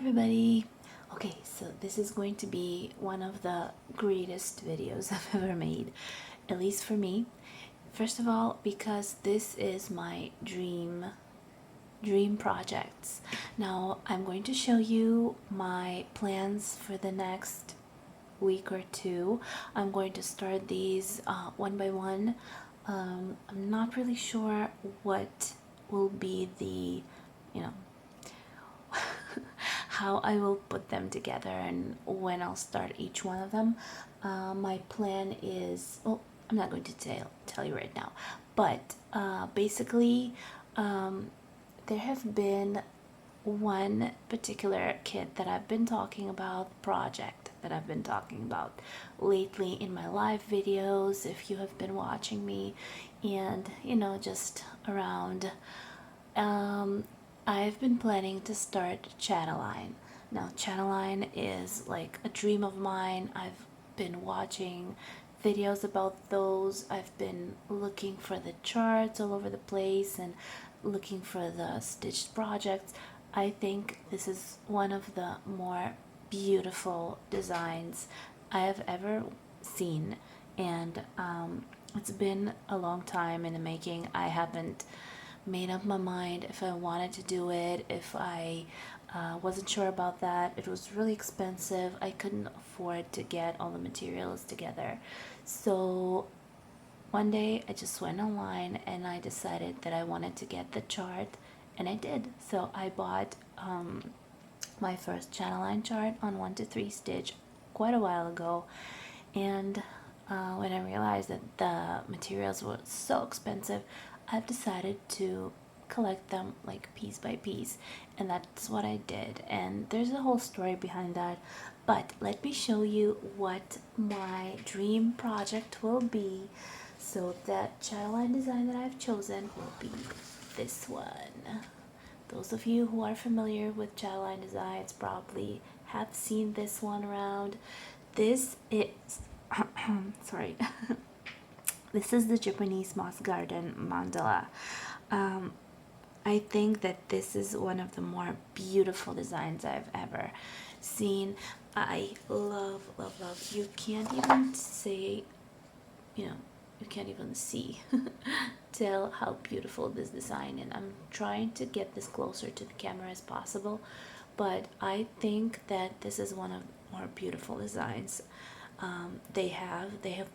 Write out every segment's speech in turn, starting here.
everybody. Okay, so this is going to be one of the greatest videos I've ever made, at least for me. First of all, because this is my dream projects. Now I'm going to show you my plans for the next week or two. I'm going to start these one by one. I'm not really sure what will be the, how I will put them together and when I'll start each one of them. My plan is, well, I'm not going to tell you right now, but basically there have been one particular kit that I've been talking about, project that I've been talking about lately in my live videos, if you have been watching me, and just around. I've been planning to start Chatelaine. Now Chatelaine is like a dream of mine. I've been watching videos about those. I've been looking for the charts all over the place and looking for the stitched projects. I think this is one of the more beautiful designs I have ever seen, and it's been a long time in the making. I haven't made up my mind if I wanted to do it, if I wasn't sure about that. It was really expensive. I couldn't afford to get all the materials together. So one day I just went online and I decided that I wanted to get the chart, and I did. So I bought my first Chatelaine chart on 1 to 3 stitch quite a while ago, and when I realized that the materials were so expensive, I've decided to collect them like piece by piece, and that's what I did. And there's a whole story behind that, but let me show you what my dream project will be. So that Chatelaine design that I've chosen will be this one. Those of you who are familiar with Chatelaine designs probably have seen this one around. This is sorry. This is the Japanese moss garden mandala. I think that this is one of the more beautiful designs I've ever seen. I love, love, love. You can't even say, you can't even see tell how beautiful this design, and I'm trying to get this closer to the camera as possible, but I think that this is one of the more beautiful designs they have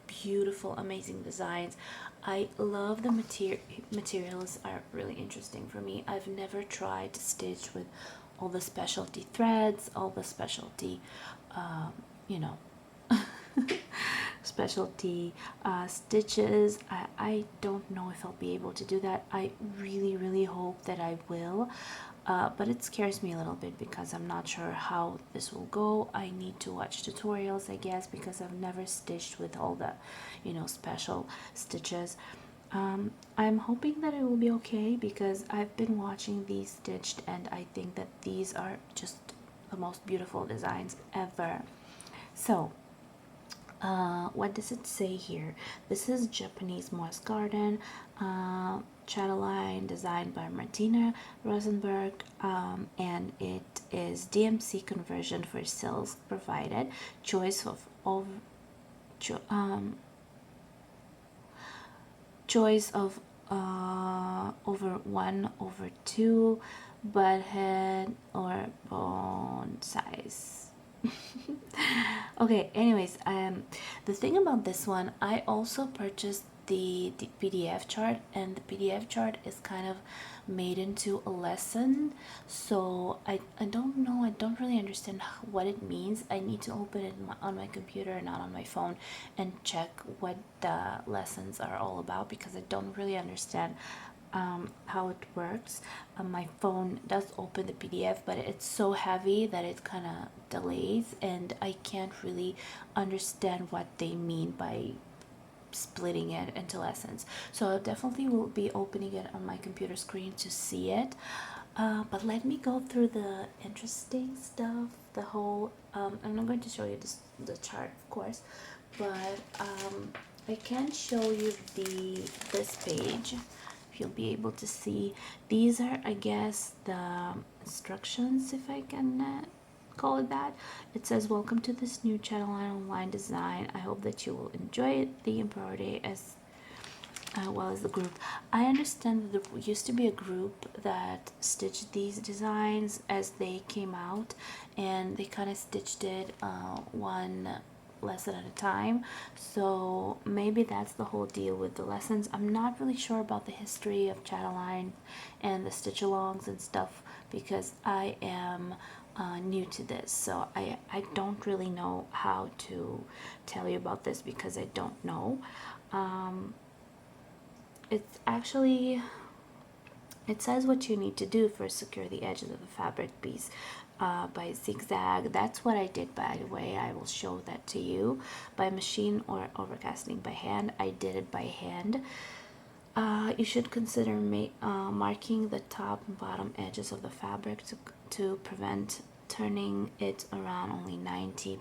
beautiful, amazing designs. I love the materials are really interesting for me. I've never tried to stitch with all the specialty threads, all the specialty you know specialty stitches. I don't know if I'll be able to do that. I really hope that I will, but it scares me a little bit because I'm not sure how this will go. I need to watch tutorials, I guess, because I've never stitched with all the special stitches. I'm hoping that it will be okay because I've been watching these stitched, and I think that these are just the most beautiful designs ever. So what does it say here? This is Japanese moss garden, Chatelaine, designed by Martina Rosenberg, and it is DMC conversion for cells provided. Choice of choice of over 1/2 butt head or bone size. Okay, anyways, the thing about this one, I also purchased the PDF chart, and the PDF chart is kind of made into a lesson, so I don't know, I don't really understand what it means. I need to open it on my computer, not on my phone, and check what the lessons are all about, because I don't really understand how it works. My phone does open the PDF, but it's so heavy that it kind of delays, and I can't really understand what they mean by splitting it into lessons. So I definitely will be opening it on my computer screen to see it. But let me go through the interesting stuff. The whole I'm not going to show you the chart, of course, but I can show you this page. You'll be able to see these are, I guess, the instructions, if I can call it that. It says, welcome to this new Chatelaine online design. I hope that you will enjoy the embroidery as well as the group. I understand that there used to be a group that stitched these designs as they came out, and they kind of stitched it one lesson at a time. So maybe that's the whole deal with the lessons. I'm not really sure about the history of Chatelaine and the stitch alongs and stuff, because I am new to this, so I don't really know how to tell you about this because I don't know. It's actually, it says what you need to do for secure the edges of the fabric piece by zigzag. That's what I did, by the way. I will show that to you. By machine or overcasting by hand. I did it by hand. You should consider marking the top and bottom edges of the fabric to prevent turning it around only 90%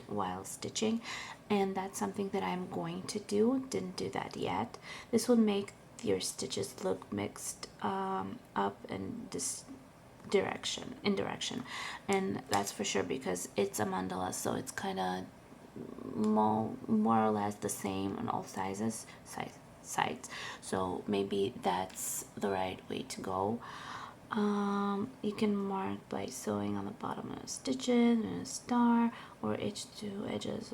while stitching, and that's something that I'm going to do. Didn't do that yet. This will make your stitches look mixed up and in direction, and that's for sure because it's a mandala, so it's kind of more or less the same on all sides, so maybe that's the right way to go. You can mark by sewing on the bottom of stitches and a star or each two edges.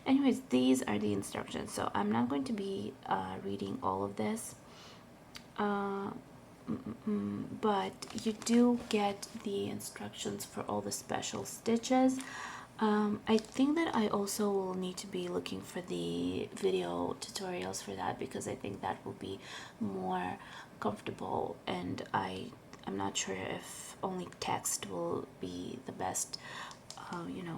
Anyways, these are the instructions, so I'm not going to be reading all of this, but you do get the instructions for all the special stitches. I think that I also will need to be looking for the video tutorials for that, because I think that will be more comfortable, and I'm not sure if only text will be the best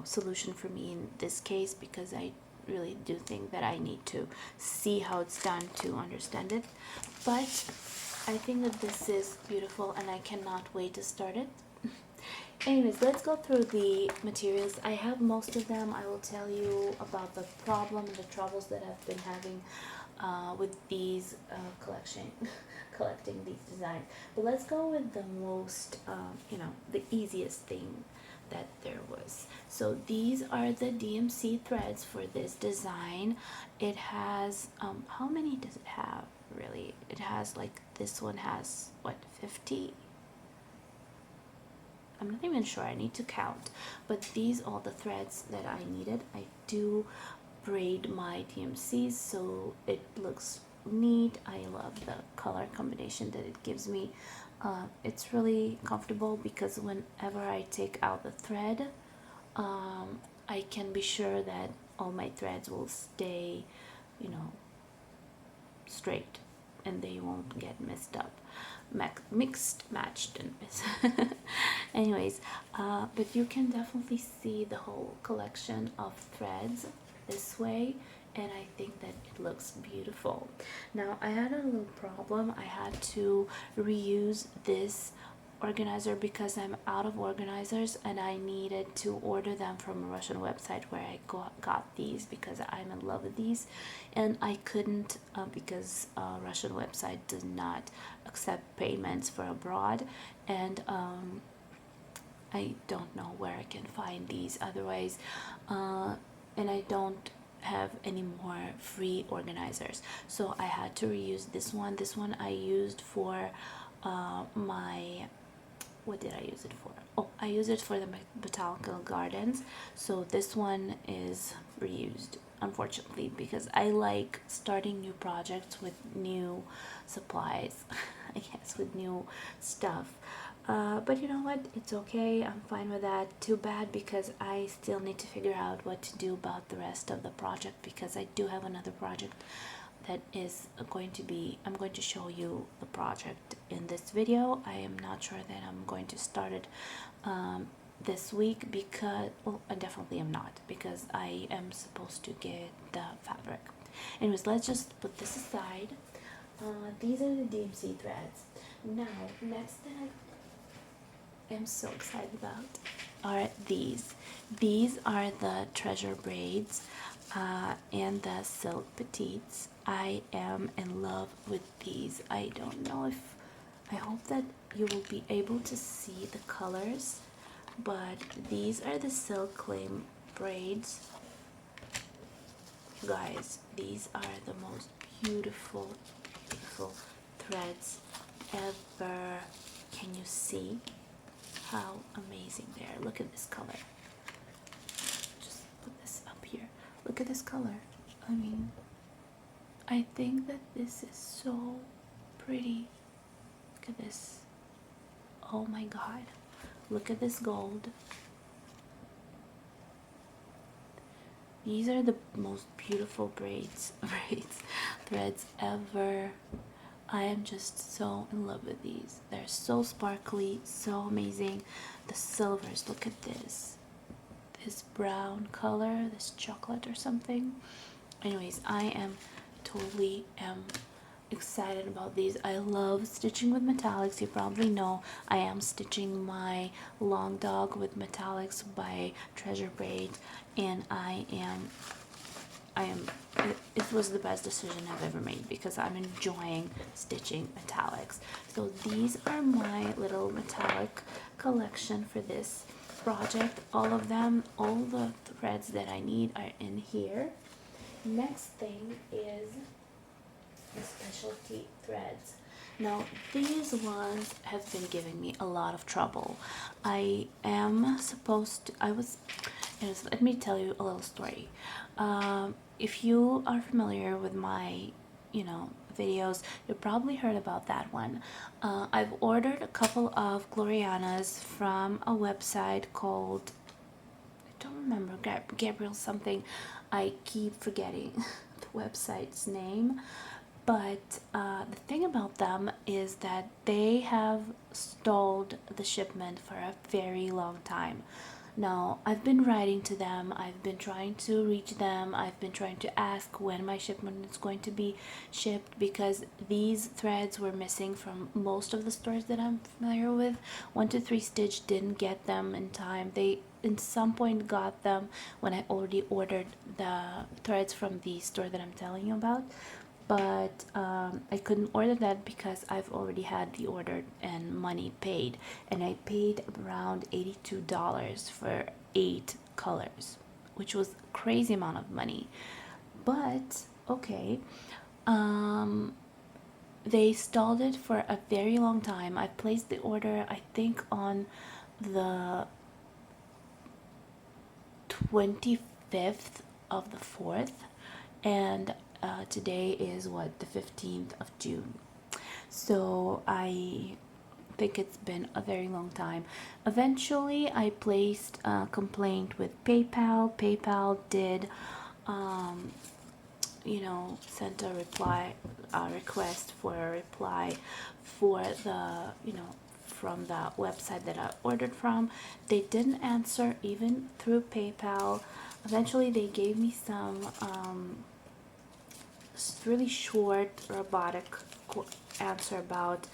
solution for me in this case, because I really do think that I need to see how it's done to understand it. But I think that this is beautiful and I cannot wait to start it. Anyways, let's go through the materials. I have most of them. I will tell you about the problem and the troubles that I've been having with these collecting these designs. But let's go with the most, the easiest thing that there was. So these are the DMC threads for this design. It has, how many does it have really? It has like, this one has what, 50? I'm not even sure, I need to count, but these are the threads that I needed. I do braid my DMCs so it looks neat. I love the color combination that it gives me. It's really comfortable because whenever I take out the thread, I can be sure that all my threads will stay, straight, and they won't get messed up, mixed, matched, and anyways, but you can definitely see the whole collection of threads this way, and I think that it looks beautiful. Now I had a little problem. I had to reuse this organizer because I'm out of organizers, and I needed to order them from a Russian website where I got these because I'm in love with these, and I couldn't because Russian website does not accept payments for abroad, and I don't know where I can find these otherwise, and I don't have any more free organizers, so I had to reuse this one. This one I used for my, what did I use it for? Oh, I used it for the botanical gardens, so this one is reused, unfortunately, because I like starting new projects with new supplies I guess, with new stuff. But you know what, it's okay, I'm fine with that. Too bad, because I still need to figure out what to do about the rest of the project, because I do have another project that is going to be, I'm going to show you the project in this video. I am not sure that I'm going to start it this week, because, well, I definitely am not, because I am supposed to get the fabric. Anyways, let's just put this aside. These are the DMC threads. Now, next that I am so excited about are these. These are the treasure braids and the silk petites. I am in love with these. I don't know if, I hope that you will be able to see the colors. but these are the silk claim braids. Guys, these are the most beautiful, beautiful threads ever. Can you see how amazing they are? Look at this color. Just put this up here. Look at this color. I mean, I think that this is so pretty. Look at this. Oh my god. Look at this gold. These are the most beautiful threads ever. I am just so in love with these. They're so sparkly, so amazing. The silvers, look at this. This brown color, this chocolate or something. Anyways, I am totally excited about these. I love stitching with metallics. You probably know I am stitching my long dog with metallics by Treasure Braid, and it was the best decision I've ever made because I'm enjoying stitching metallics. So these are my little metallic collection for this project. All of them, all the threads that I need are in here. Next thing is the specialty threads. Now these ones have been giving me a lot of trouble. Let me tell you a little story. If you are familiar with my videos, you probably heard about that one. I've ordered a couple of Glorianas from a website called, I don't remember, Gabriel something. I keep forgetting the website's name. But the thing about them is that they have stalled the shipment for a very long time. Now, I've been writing to them, I've been trying to reach them, I've been trying to ask when my shipment is going to be shipped, because these threads were missing from most of the stores that I'm familiar with. 123 Stitch didn't get them in time. They in some point got them when I already ordered the threads from the store that I'm telling you about. But I couldn't order that because I've already had the order and money paid, and I paid around $82 for 8 colors, which was a crazy amount of money. But okay, they stalled it for a very long time. I placed the order, I think, on the 25th of the 4th, and today is the 15th of June. So I think it's been a very long time. Eventually I placed a complaint with PayPal. PayPal did sent a request for a reply for from the website that I ordered from. They didn't answer even through PayPal. Eventually they gave me some really short robotic answer about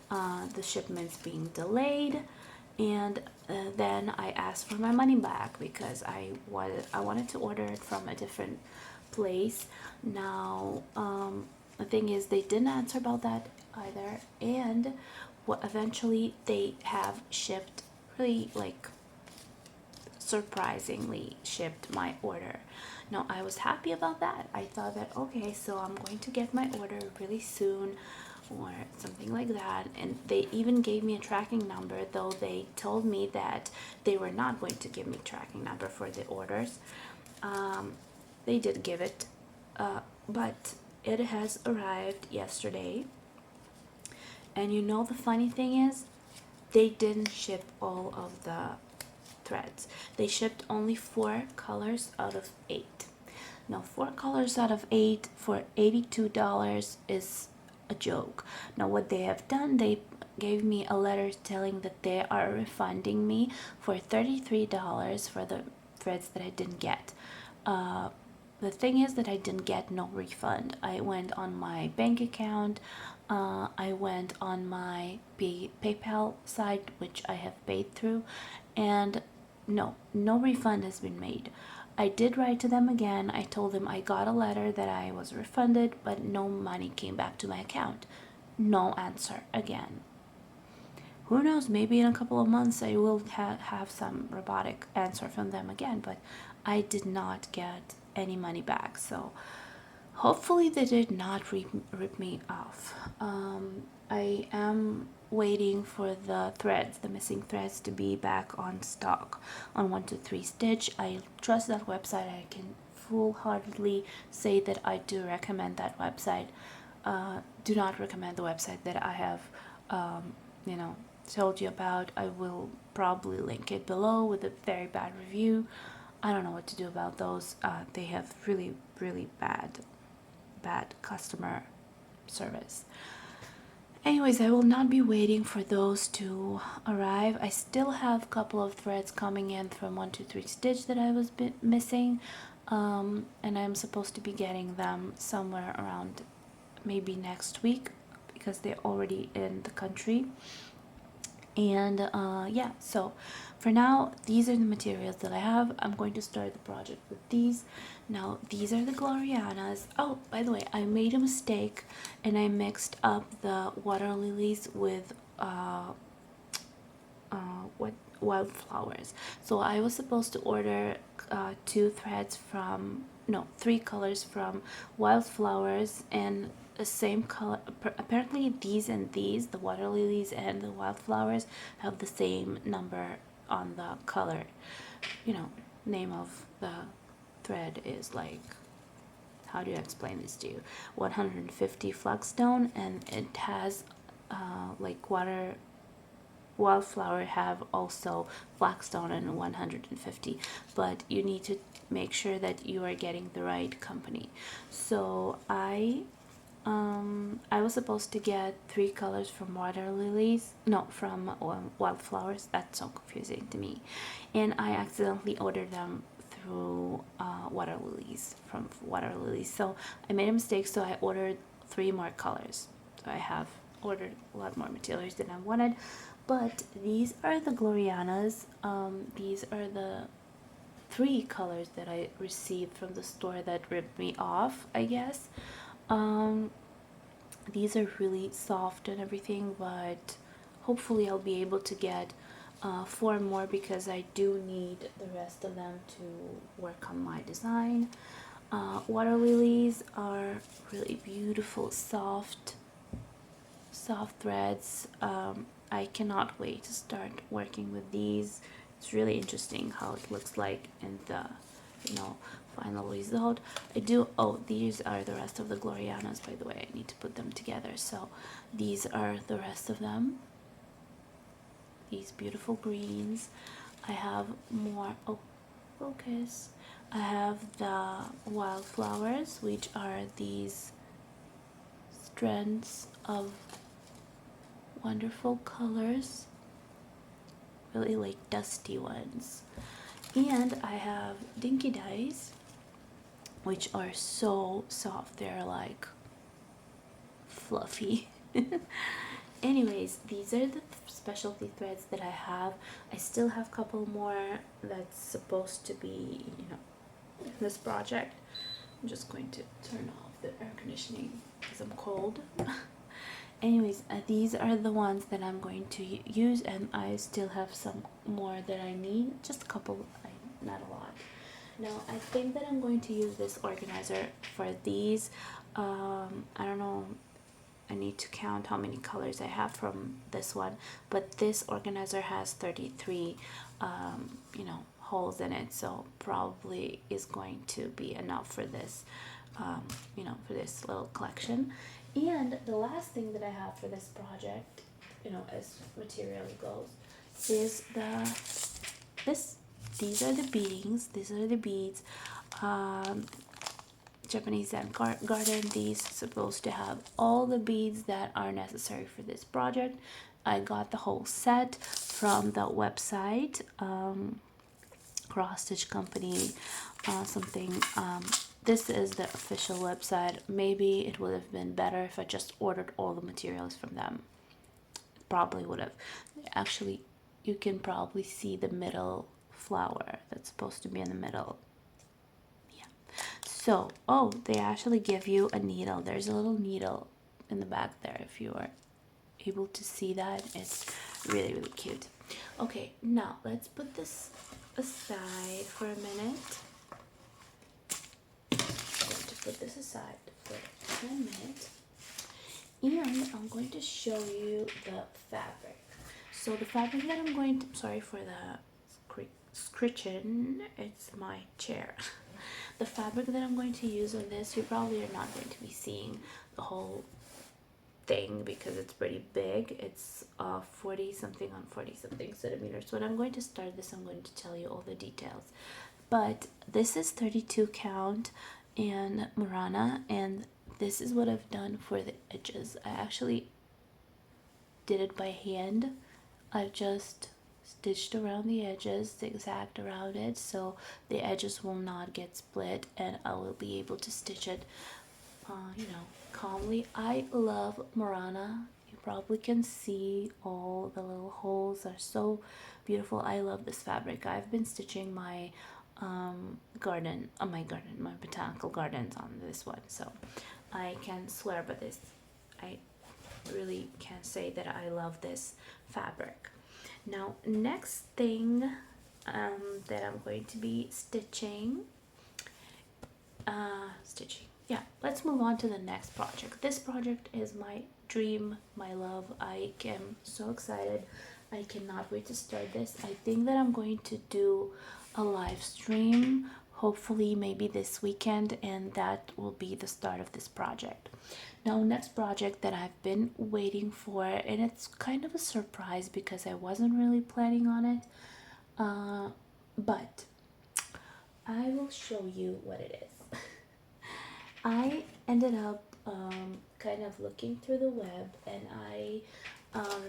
the shipments being delayed, and then I asked for my money back because I wanted to order it from a different place. Now the thing is, they didn't answer about that either, and eventually they have shipped, really surprisingly shipped my order. Now I was happy about that. I thought that, okay, so I'm going to get my order really soon or something like that. And they even gave me a tracking number, though they told me that they were not going to give me tracking number for the orders. They did give it, but it has arrived yesterday. And the funny thing is, they didn't ship all of the threads. They shipped only 4 colors out of 8. Now 4 colors out of 8 for $82 is a joke. Now what they have done, they gave me a letter telling that they are refunding me for $33 for the threads that I didn't get. The thing is that I didn't get no refund. I went on my bank account, I went on my PayPal site, which I have paid through, and no refund has been made. I did write to them again. I told them I got a letter that I was refunded, but no money came back to my account. No answer again. who knows, maybe in a couple of months I will have some robotic answer from them again, but I did not get any money back, so hopefully they did not rip me off. I am waiting for the missing threads to be back on stock on 123 Stitch. I trust that website. I can full-heartedly say that I do recommend that website. Do not recommend the website that I have, you know, told you about. I will probably link it below with a very bad review. I don't know what to do about those. They have really, really bad customer service. Anyways, I will not be waiting for those to arrive. I still have a couple of threads coming in from 123 Stitch that I was missing, and I'm supposed to be getting them somewhere around maybe next week because they're already in the country. And yeah, so for now, these are the materials that I have. I'm going to start the project with these. Now, these are the Glorianas. Oh, by the way, I made a mistake and I mixed up the water lilies with what wildflowers. So I was supposed to order 3 colors from wildflowers and the same color. Apparently these and these, the water lilies and the wildflowers, have the same number on the color. You know, name of the thread is like, how do you explain this to you? 150 flagstone, and it has like wildflower have also flagstone and 150, but you need to make sure that you are getting the right company. So I was supposed to get 3 colors from water lilies, no, from wildflowers. That's so confusing to me, and I accidentally ordered them through water lilies, from water lilies. So I made a mistake, so I ordered 3 more colors. So I have ordered a lot more materials than I wanted, but these are the Glorianas. These are the 3 colors that I received from the store that ripped me off, I guess. These are really soft and everything, but hopefully I'll be able to get 4 more because I do need the rest of them to work on my design. Water lilies are really beautiful, soft threads. I cannot wait to start working with these. It's really interesting how it looks like in the, you know, final result. These are the rest of the Glorianas, by the way. I need to put them together. So these are the rest of them. These beautiful greens. I have more, focus. I have the wildflowers, which are these strands of wonderful colors, really like dusty ones. And I have dinky dyes, which are so soft. They're like fluffy. Anyways, these are the specialty threads that I have. I still have a couple more that's supposed to be, you know, in this project. I'm just going to turn off the air conditioning because I'm cold. Anyways, these are the ones that I'm going to use, and I still have some more that I need. Just a couple, not a lot. Now, I think that I'm going to use this organizer for these. I don't know. I need to count how many colors I have from this one, but this organizer has 33 you know, holes in it, so probably is going to be enough for this you know, for this little collection. And the last thing that I have for this project, you know, as material goes, is these are the beadings. These are the beads. Japanese Zen Garden. These supposed to have all the beads that are necessary for this project. I got the whole set from the website, Cross Stitch Company, something. This is the official website. Maybe it would have been better if I just ordered all the materials from them. Probably would have. Actually, you can probably see the middle flower that's supposed to be in the middle. Yeah. So, they actually give you a needle. There's a little needle in the back there if you are able to see that. It's Really, really cute. Okay, now let's put this aside for a minute. I'm going to put this aside for 10 minutes. And I'm going to show you the fabric. So the fabric that I'm going to, sorry for the scritching, it's my chair. The fabric that I'm going to use on this, you probably are not going to be seeing the whole thing because it's pretty big. It's 40 something on 40 something centimeters. When I'm going to start this, I'm going to tell you all the details. But this is 32 count in Murana, and this is what I've done for the edges. I actually did it by hand. I've just stitched around the edges, zigzagged around it, so the edges will not get split, and I will be able to stitch it calmly. I love Murana. You probably can see all the little holes are so beautiful. I love this fabric. I've been stitching my my botanical gardens on this one, so I can swear by this. I really can say that I love this fabric. Now, next thing that I'm going to be stitching, yeah, let's move on to the next project. This project is my dream, my love. I am so excited. I cannot wait to start this. I think that I'm going to do a live stream, hopefully maybe this weekend, and that will be the start of this project. Now, next project that I've been waiting for, and it's kind of a surprise because I wasn't really planning on it, but I will show you what it is. I ended up kind of looking through the web, and I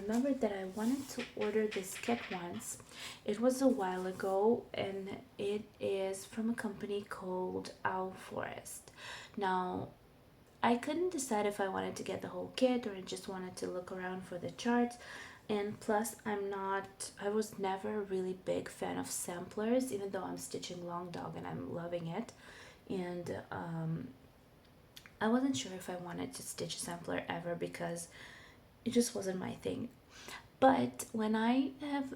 remembered that I wanted to order this kit once. It was a while ago, and it is from a company called Owl Forest. Now, I couldn't decide if I wanted to get the whole kit or I just wanted to look around for the charts. And plus, I was never a really big fan of samplers, even though I'm stitching Long Dog and I'm loving it. And I wasn't sure if I wanted to stitch a sampler ever because it just wasn't my thing. But when I have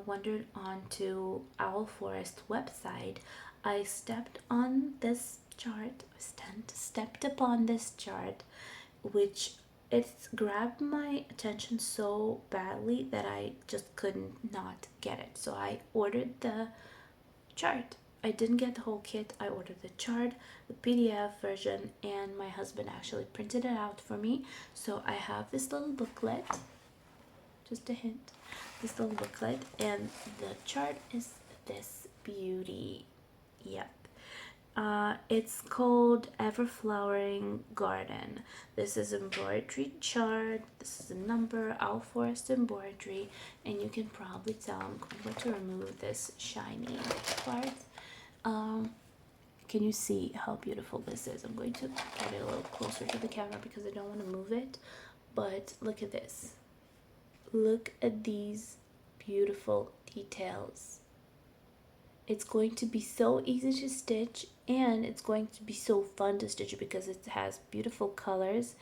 wandered onto Owl Forest website, I stepped on this chart, stepped upon this chart, which it's grabbed my attention so badly that I just couldn't not get it. So I ordered the chart. I didn't get the whole kit. I ordered the chart, the PDF version, and my husband actually printed it out for me. So I have this little booklet, just a hint, this little booklet, and the chart is this beauty. Yep. It's called Everflowering Garden. This is embroidery chart. This is a number, Owl Forest embroidery, and you can probably tell I'm going to remove this shiny part. Can you see how beautiful this is? I'm going to get it a little closer to the camera because I don't want to move it, but look at this. Look at these beautiful details. It's going to be so easy to stitch, and it's going to be so fun to stitch because it has beautiful colors.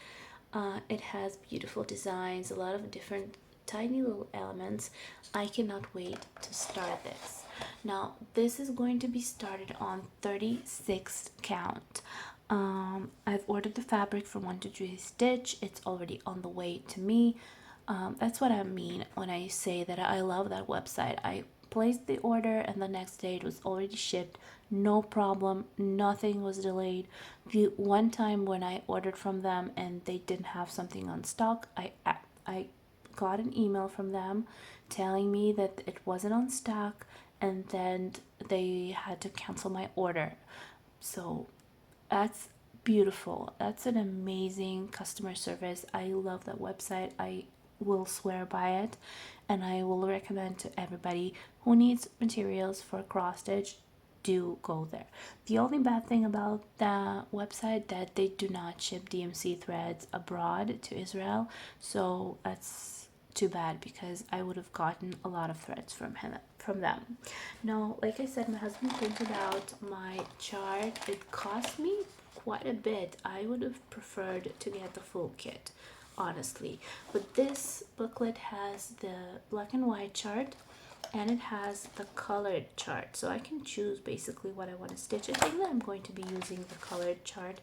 It has beautiful designs, a lot of different tiny little elements. I cannot wait to start this. Now, this is going to be started on 36 count. I've ordered the fabric for 1 to 3 stitch. It's already on the way to me. That's what I mean when I say that I love that website. I placed the order and the next day it was already shipped. No problem. Nothing was delayed. One time when I ordered from them and they didn't have something on stock, I got an email from them telling me that it wasn't on stock, and then they had to cancel my order. So that's beautiful. That's an amazing customer service. I love that website. I will swear by it, and I will recommend to everybody who needs materials for cross stitch, do go there. The only bad thing about the website that they do not ship DMC threads abroad to Israel, so that's too bad because I would have gotten a lot of threads from them. Now, like I said, my husband printed out my chart. It cost me quite a bit. I would have preferred to get the full kit. honestly. But this booklet has the black and white chart, and it has the colored chart, so I can choose basically what I want to stitch. I think that I'm going to be using the colored chart,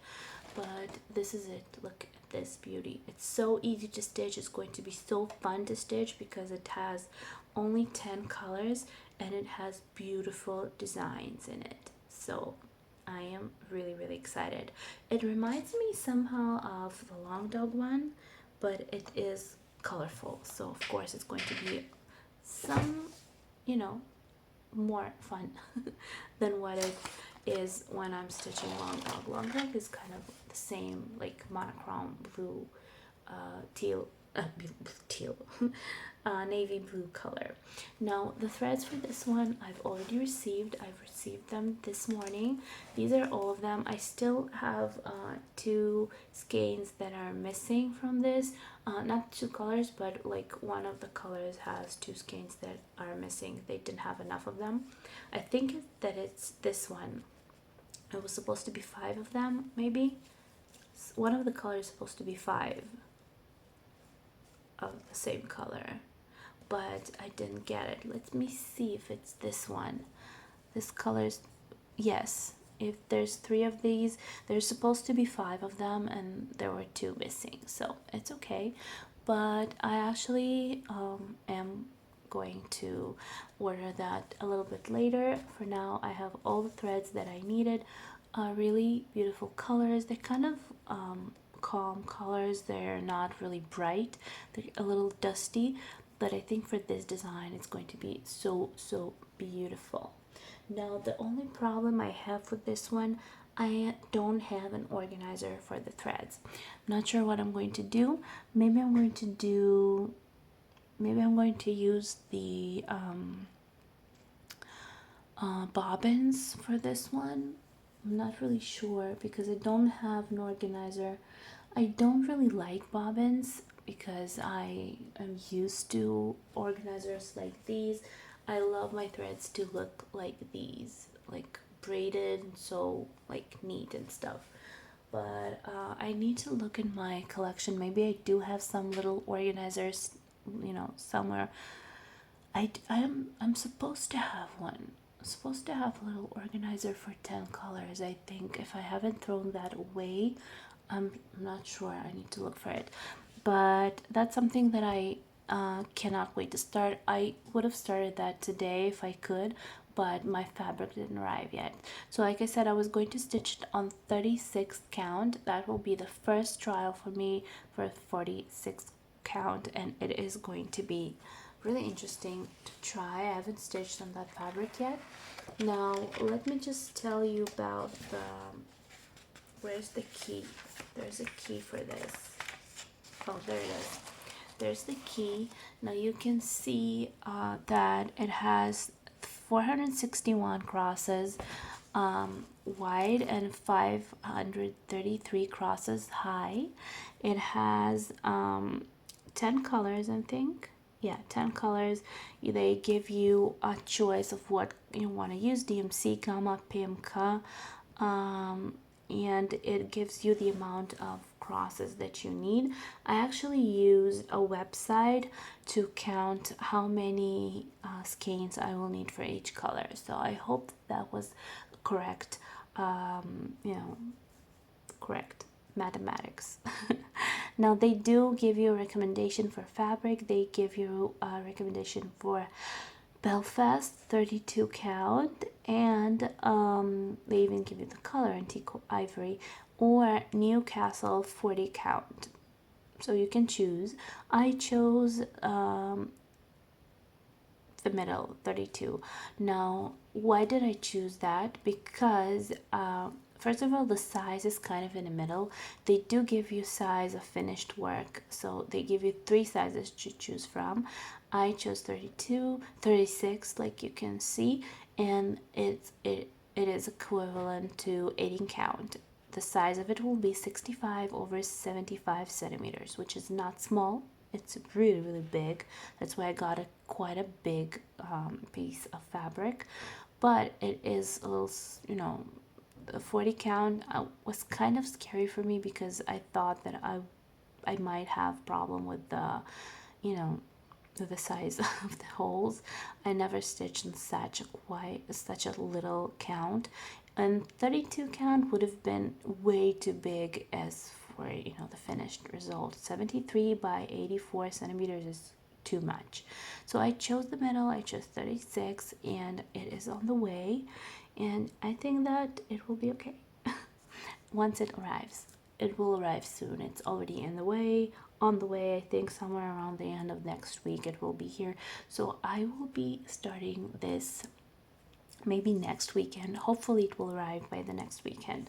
but this is it. Look at this beauty. It's so easy to stitch. It's going to be so fun to stitch because it has only 10 colors and it has beautiful designs in it. So I am really, really excited. It reminds me somehow of the long dog one, but it is colorful, so of course it's going to be some, you know, more fun than what it is when I'm stitching long dog. Long dog is kind of the same, like monochrome blue, teal, teal, navy blue color. Now the threads for this one I've already received. I've received them this morning. These are all of them. I still have two skeins that are missing from this. Not two colors, but like one of the colors has two skeins that are missing. They didn't have enough of them. I think that it's this one. It was supposed to be 5 of them, maybe. One of the colors is supposed to be 5 of the same color, but I didn't get it. Let me see if it's this one. This color's, yes. If there's 3 of these, there's supposed to be 5 of them, and there were 2 missing, so it's okay. But I actually am going to order that a little bit later. For now, I have all the threads that I needed. Really beautiful colors. They're kind of calm colors. They're not really bright. They're a little dusty, but I think for this design it's going to be so beautiful. Now the only problem I have with this one, I don't have an organizer for the threads. I'm not sure what I'm going to do. Maybe I'm going to use the bobbins for this one. I'm not really sure because I don't have an organizer. I don't really like bobbins because I am used to organizers like these. I love my threads to look like these, like braided, so like neat and stuff. But I need to look in my collection. Maybe I do have some little organizers, somewhere. I'm supposed to have one. I'm supposed to have a little organizer for 10 colors. I think if I haven't thrown that away, I'm not sure. I need to look for it. But that's something that I cannot wait to start. I would have started that today if I could, but my fabric didn't arrive yet. So like I said, I was going to stitch it on 36 count. That will be the first trial for me for 46 count, and it is going to be really interesting to try. I haven't stitched on that fabric yet. Now let me just tell you about where's the key. There's a key for this. Oh, there it is. There's the key. Now you can see that it has 461 crosses wide and 533 crosses high. It has 10 colors, I think. Yeah, 10 colors. They give you a choice of what you want to use, DMC, PMK, and it gives you the amount of crosses that you need. I actually used a website to count how many skeins I will need for each color, so I hope that was correct, correct mathematics. Now they do give you a recommendation for fabric. They give you a recommendation for Belfast 32 count, and they even give you the color antique ivory, or Newcastle 40 count, so you can choose. I chose the middle 32. Now why did I choose that? Because first of all, the size is kind of in the middle. They do give you size of finished work, so they give you 3 sizes to choose from. I chose 32, 36, like you can see, and it is equivalent to 18 count. The size of it will be 65 over 75 centimeters, which is not small. It's really big. That's why I got quite a big piece of fabric, but it is a little, the 40 count was kind of scary for me because I thought that I I might have problem with the, you know, the size of the holes. I never stitched in such a little count, and 32 count would have been way too big as for, you know, the finished result. 73 by 84 centimeters is too much, so I chose the middle. I chose 36, and it is on the way, and I think that it will be okay once it arrives. It will arrive soon. It's already in the way, on the way. I think somewhere around the end of next week it will be here. So I will be starting this maybe next weekend. Hopefully it will arrive by the next weekend.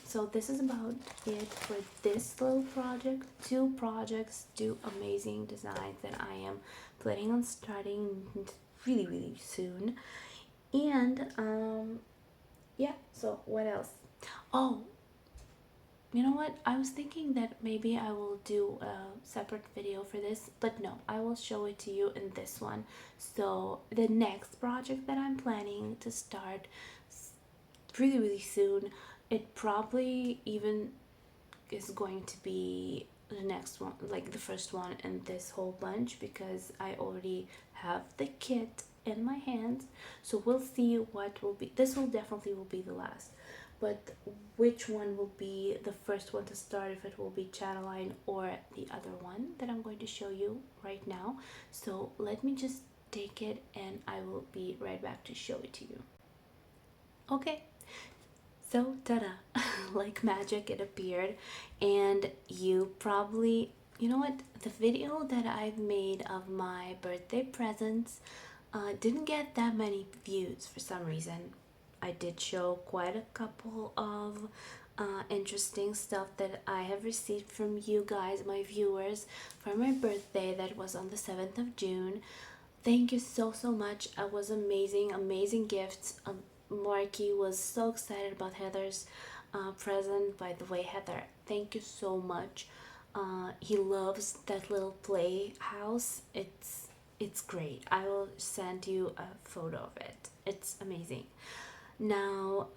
So this is about it for this little project. Two projects, two amazing designs that I am planning on starting really soon. And yeah, so what else? Oh, you know what? I was thinking that maybe I will do a separate video for this, but no, I will show it to you in this one. So the next project that I'm planning to start really soon, it probably even is going to be the next one, like the first one in this whole bunch, because I already have the kit in my hands. So we'll see what will be. This will definitely will be the last, but which one will be the first one to start, if it will be Chatelaine or the other one that I'm going to show you right now. So let me just take it and I will be right back to show it to you. Okay, so tada, like magic it appeared. And you probably, you know what, the video that I've made of my birthday presents didn't get that many views for some reason. I did show quite a couple of interesting stuff that I have received from you guys, my viewers, for my birthday that was on the 7th of June. Thank you so much. It was amazing gifts. Marky was so excited about Heather's present. By the way, Heather, thank you so much. He loves that little playhouse. It's great. I will send you a photo of it. It's amazing. Now,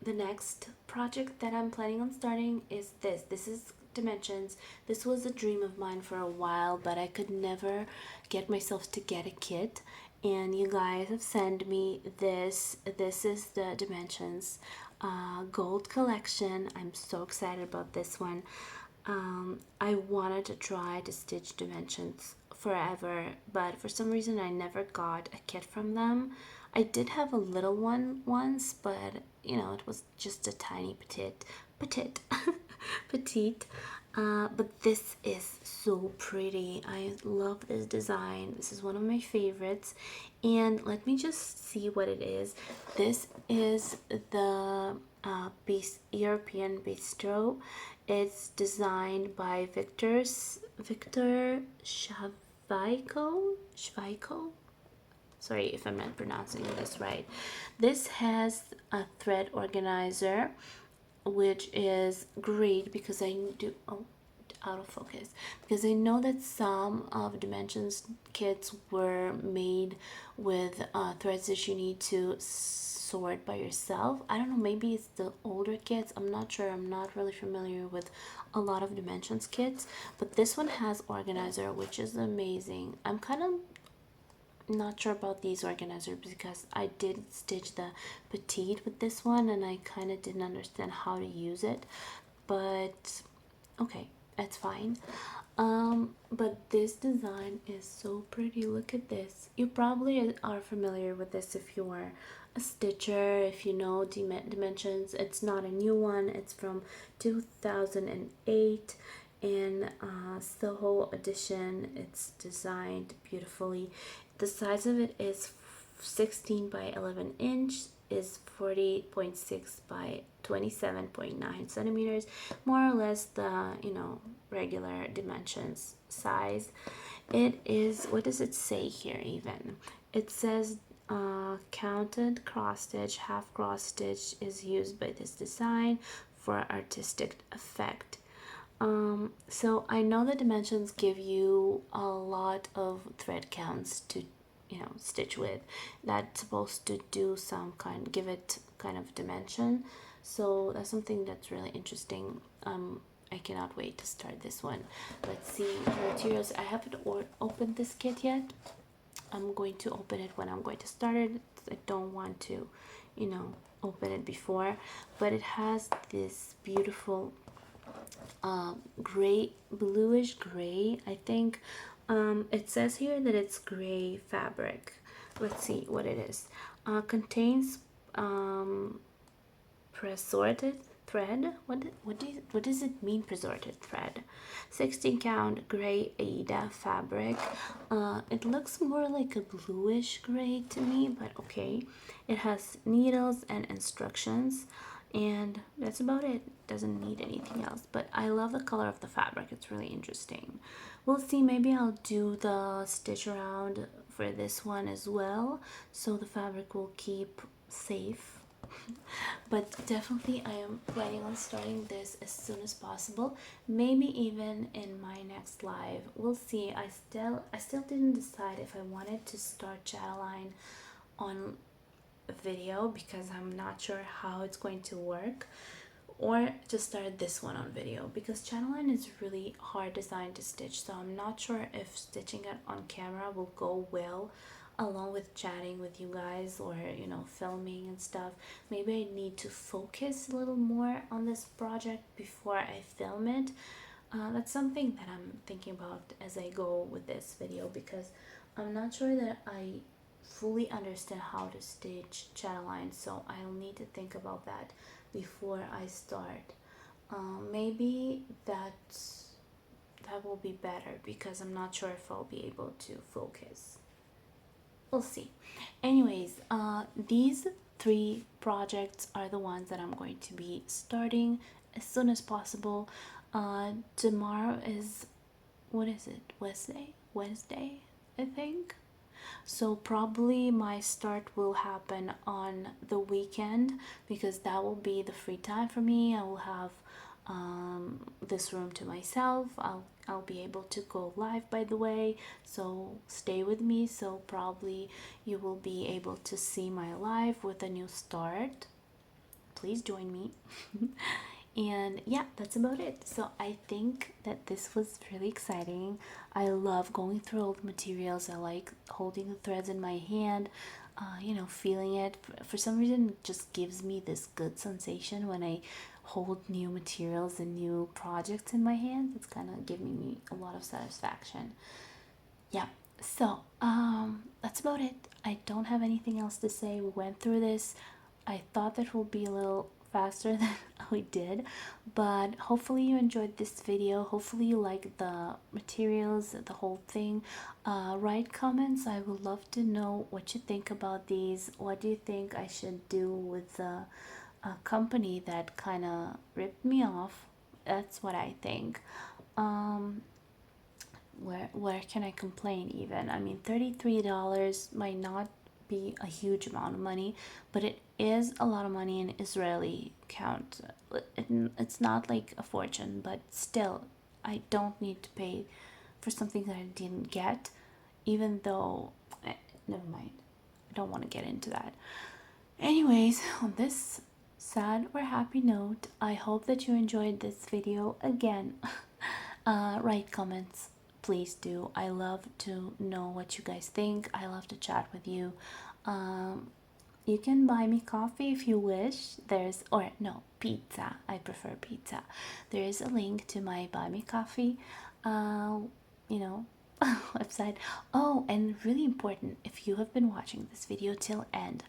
the next project that I'm planning on starting is this. This is dimensions. This was a dream of mine for a while, but I could never get myself to get a kit. And you guys have sent me this. This is the dimensions gold collection. I'm so excited about this one. I wanted to try to stitch dimensions forever, but for some reason I never got a kit from them. I did have a little one once, but you know, it was just a tiny petite petite. But this is so pretty. I love this design. This is one of my favorites. And let me just see what it is. This is the European bistro. It's designed by Victor Schweiko. Sorry if I'm not pronouncing this right. This has a thread organizer, which is great because I do out of focus, because I know that some of Dimensions kits were made with threads that you need to sort by yourself. I don't know, maybe it's the older kits. I'm not sure. I'm not really familiar with a lot of Dimensions kits, but this one has organizer, which is amazing. I'm kind of not sure about these organizers because I did stitch the petite with this one and I kind of didn't understand how to use it, but okay, it's fine. But this design is so pretty. Look at this. You probably are familiar with this if you are a stitcher, if you know dimensions. It's not a new one. It's from 2008 in Soho edition. It's designed beautifully. The size of it is 16 by 11 inch, is 40.6 by 27.9 centimeters, more or less the, you know, regular dimensions size. It is, what does it say here even? It says counted cross stitch, half cross stitch is used by this design for artistic effect. So I know the dimensions give you a lot of thread counts to, you know, stitch with. That's supposed to do some give it kind of dimension. So that's something that's really interesting. I cannot wait to start this one. Let's see the materials. I haven't opened this kit yet. I'm going to open it when I'm going to start it. I don't want to, you know, open it before, but it has this beautiful gray, bluish gray, I think. It says here that it's gray fabric. Let's see what it is. Contains presorted thread. What does it mean, presorted thread? 16 count gray Aida fabric. It looks more like a bluish gray to me, but okay. It has needles and instructions, and that's about it. Doesn't need anything else, but I love the color of the fabric. It's really interesting. We'll see. Maybe I'll do the stitch around for this one as well, so the fabric will keep safe. But definitely I am planning on starting this as soon as possible, maybe even in my next live. We'll see. I still didn't decide if I wanted to start Chatelaine on video because I'm not sure how it's going to work, or to start this one on video because Chatelaine is really hard design to stitch, so I'm not sure if stitching it on camera will go well along with chatting with you guys, or you know, filming and stuff. Maybe I need to focus a little more on this project before I film it. That's something that I'm thinking about as I go with this video, because I'm not sure that I fully understand how to stitch Chatelaine, so I'll need to think about that before I start. Maybe that will be better because I'm not sure if I'll be able to focus. We'll see. Anyways, these 3 projects are the ones that I'm going to be starting as soon as possible. Tomorrow is, what is it, Wednesday, I think. So probably my start will happen on the weekend because that will be the free time for me. I will have this room to myself. I'll be able to go live, by the way, so stay with me. So probably you will be able to see my live with a new start. Please join me. And yeah, that's about it. So I think that this was really exciting. I love going through all the materials. I like holding the threads in my hand, you know, feeling it. For some reason, it just gives me this good sensation when I hold new materials and new projects in my hands. It's kind of giving me a lot of satisfaction. Yeah, so that's about it. I don't have anything else to say. We went through this. I thought that would be a little faster than we did, but hopefully you enjoyed this video. Hopefully you like the materials, the whole thing. Write comments. I would love to know what you think about these. What do you think I should do with the company that kind of ripped me off? That's what I think. Where can I complain even? I mean, $33 might not be a huge amount of money, but it is a lot of money in Israeli count. It's not like a fortune, but still, I don't need to pay for something that I didn't get, even though, never mind. I don't want to get into that. Anyways, on this sad or happy note, I hope that you enjoyed this video. Again, write comments, please do. I love to know what you guys think. I love to chat with you. You can buy me coffee if you wish. Or no, pizza. I prefer pizza. There is a link to my buy me coffee, you know, website. Oh, and really important, if you have been watching this video till end,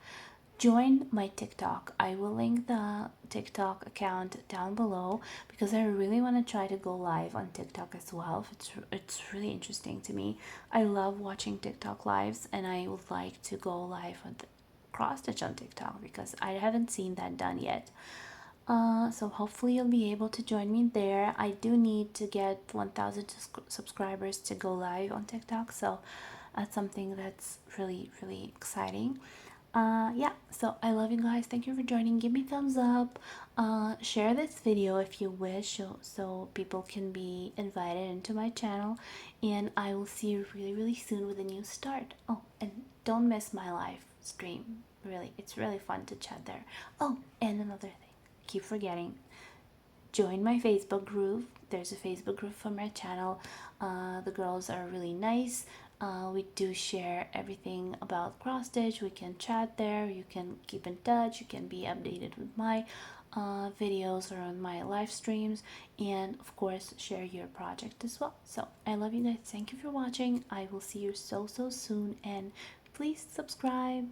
join my TikTok. I will link the TikTok account down below because I really want to try to go live on TikTok as well. It's really interesting to me. I love watching TikTok lives, and I would like to go live on cross stitch on TikTok because I haven't seen that done yet. So hopefully you'll be able to join me there. I do need to get 1,000 subscribers to go live on TikTok, so that's something that's really, really exciting. Yeah, so I love you guys. Thank you for joining. Give me thumbs up. Share this video if you wish, so people can be invited into my channel, and I will see you really, really soon with a new start. Oh, and don't miss my live stream. Really, it's really fun to chat there. Oh, and another thing, I keep forgetting, join my Facebook group. There's a Facebook group for my channel. The girls are really nice. We do share everything about cross stitch. We can chat there. You can keep in touch. You can be updated with my videos or on my live streams, and of course share your project as well. So I love you guys. Thank you for watching. I will see you so soon, and please subscribe.